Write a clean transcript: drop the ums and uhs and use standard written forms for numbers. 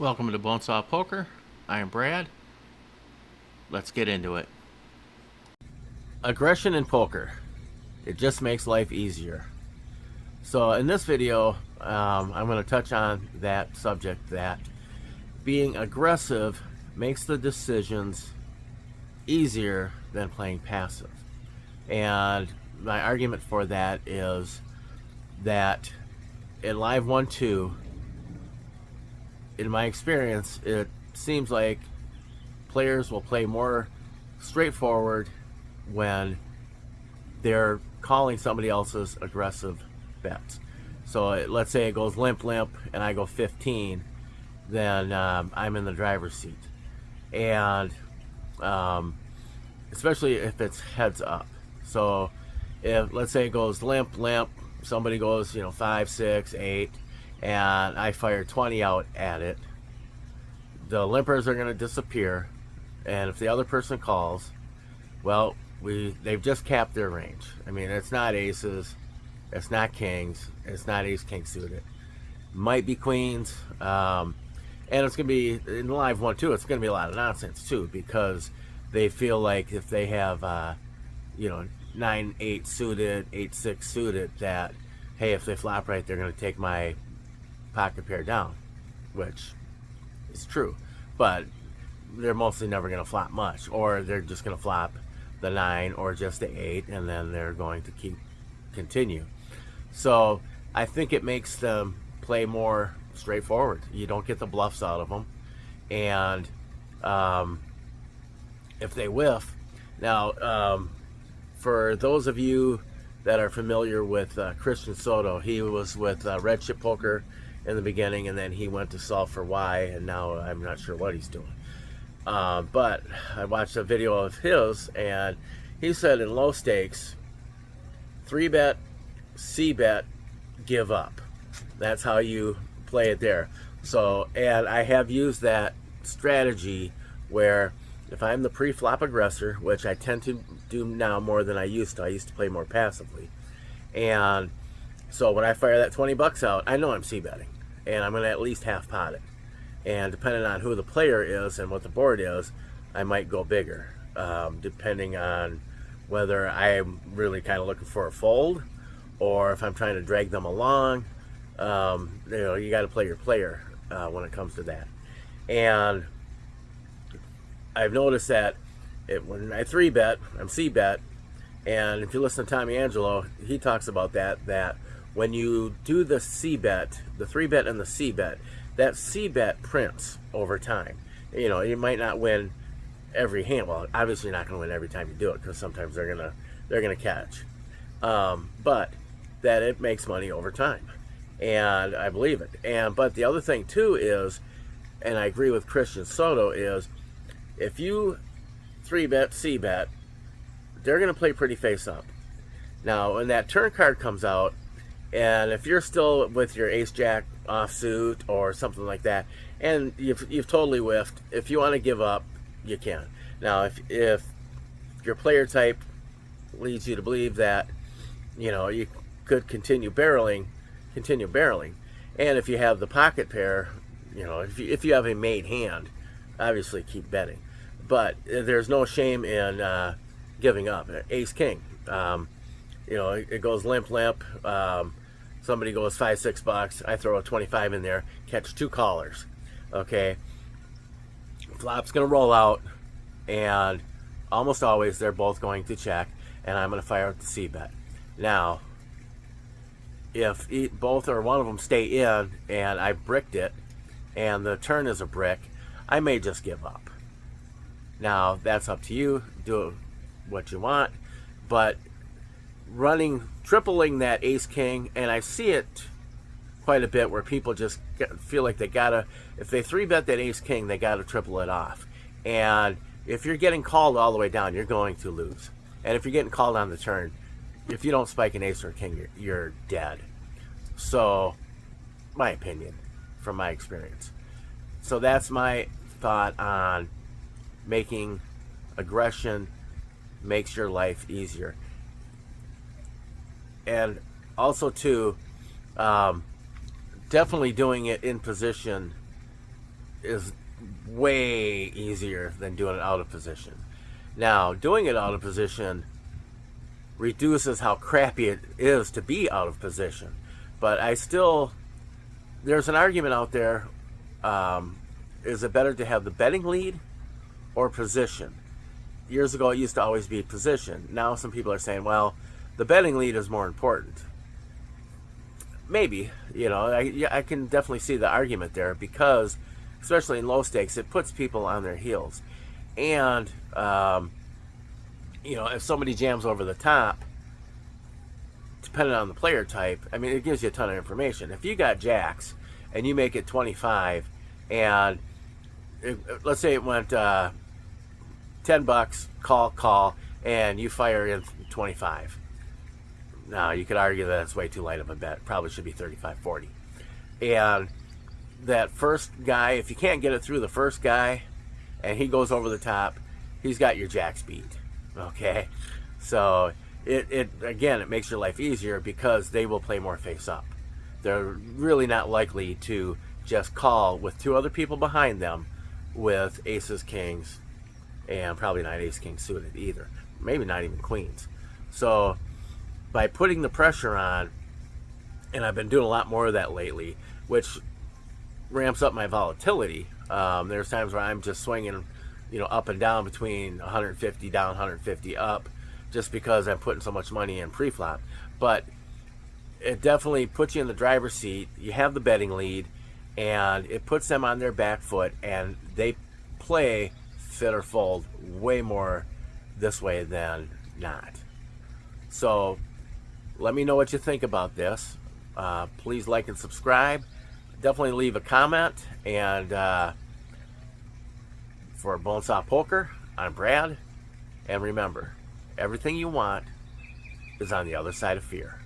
Welcome to Bonesaw Poker. I am Brad. Let's get into it. Aggression in poker. It just makes life easier. So in this video, I'm going to touch on that subject, that being aggressive makes the decisions easier than playing passive. And my argument for that is that in Live 1-2, in my experience, it seems like players will play more straightforward when they're calling somebody else's aggressive bets. So let's say it goes limp and I go 15, then I'm in the driver's seat. And especially if it's heads up. So if, let's say it goes limp, somebody goes 5, 6, 8, and I fire 20 out at it, the limpers are going to disappear, and if the other person calls, well, they've just capped their range. I mean, it's not aces, it's not kings, it's not ace-king suited. Might be queens, and it's going to be, in Live 1-2, it's going to be a lot of nonsense too, because they feel like if they have 9-8 suited, 8-6 suited, that, hey, if they flop right, they're going to take my pocket pair down, which is true, but they're mostly never going to flop much, or they're just going to flop the 9 or just the 8, and then they're going to continue. So I think it makes them play more straightforward. You don't get the bluffs out of them, and if they whiff, now for those of you that are familiar with Christian Soto, he was with Red Chip Poker in the beginning, and then he went to Solve for Why, and now I'm not sure what he's doing. But I watched a video of his, and he said in low stakes, 3-bet, C-bet, give up. That's how you play it there. So, and I have used that strategy where if I'm the pre-flop aggressor, which I tend to do now more than I used to play more passively. And so when I fire that 20 bucks out, I know I'm C-betting, and I'm going to at least half pot it. And depending on who the player is and what the board is, I might go bigger, depending on whether I'm really kind of looking for a fold, or if I'm trying to drag them along. You got to play your player when it comes to that. And I've noticed that when I 3-bet, I'm C-bet, and if you listen to Tommy Angelo, he talks about that when you do the C-bet, the 3-bet and the C-bet, that C-bet prints over time. You might not win every hand. Well, obviously you're not going to win every time you do it, because sometimes they're gonna catch. But that it makes money over time, and I believe it. But the other thing too is, and I agree with Christian Soto, is if you 3-bet, C-bet, they're going to play pretty face up. Now, when that turn card comes out, and if you're still with your ace-jack offsuit or something like that, and you've totally whiffed, if you want to give up, you can. Now, if your player type leads you to believe that you could continue barreling, and if you have the pocket pair, if you have a made hand, obviously keep betting. But there's no shame in giving up. Ace-king, it goes limp. Somebody goes 5, 6 bucks. I throw a 25 in there, catch 2 callers. Okay, flop's gonna roll out, and almost always they're both going to check, and I'm gonna fire out the C-bet. Now, if both or one of them stay in, and I bricked it, and the turn is a brick, I may just give up. Now, that's up to you. Do what you want, but tripling that ace-king, and I see it quite a bit where people just feel like they gotta, if they 3-bet that ace-king, they gotta triple it off. And if you're getting called all the way down, you're going to lose. And if you're getting called on the turn, if you don't spike an ace or a king, you're dead. So, my opinion, from my experience. So that's my thought on making aggression makes your life easier. And also too, definitely doing it in position is way easier than doing it out of position. Now, doing it out of position reduces how crappy it is to be out of position. But there's an argument out there. Is it better to have the betting lead or position? Years ago, it used to always be position. Now, some people are saying, well, the betting lead is more important. Maybe, I can definitely see the argument there because, especially in low stakes, it puts people on their heels. And, if somebody jams over the top, depending on the player type, I mean, it gives you a ton of information. If you got jacks and you make it 25, and let's say it went $10, call, and you fire in 25. Now, you could argue that it's way too light of a bet. Probably should be 35-40. And that first guy, if you can't get it through the first guy and he goes over the top, he's got your jacks beat. Okay? So, it makes your life easier because they will play more face up. They're really not likely to just call with two other people behind them with aces, kings, and probably not ace, king suited either. Maybe not even queens. So, by putting the pressure on, and I've been doing a lot more of that lately, which ramps up my volatility. There's times where I'm just swinging, up and down between 150 down, 150 up, just because I'm putting so much money in pre-flop. But it definitely puts you in the driver's seat. You have the betting lead, and it puts them on their back foot, and they play fit or fold way more this way than not. So, let me know what you think about this. Please like and subscribe. Definitely leave a comment. And for Bonesaw Poker, I'm Brad. And remember, everything you want is on the other side of fear.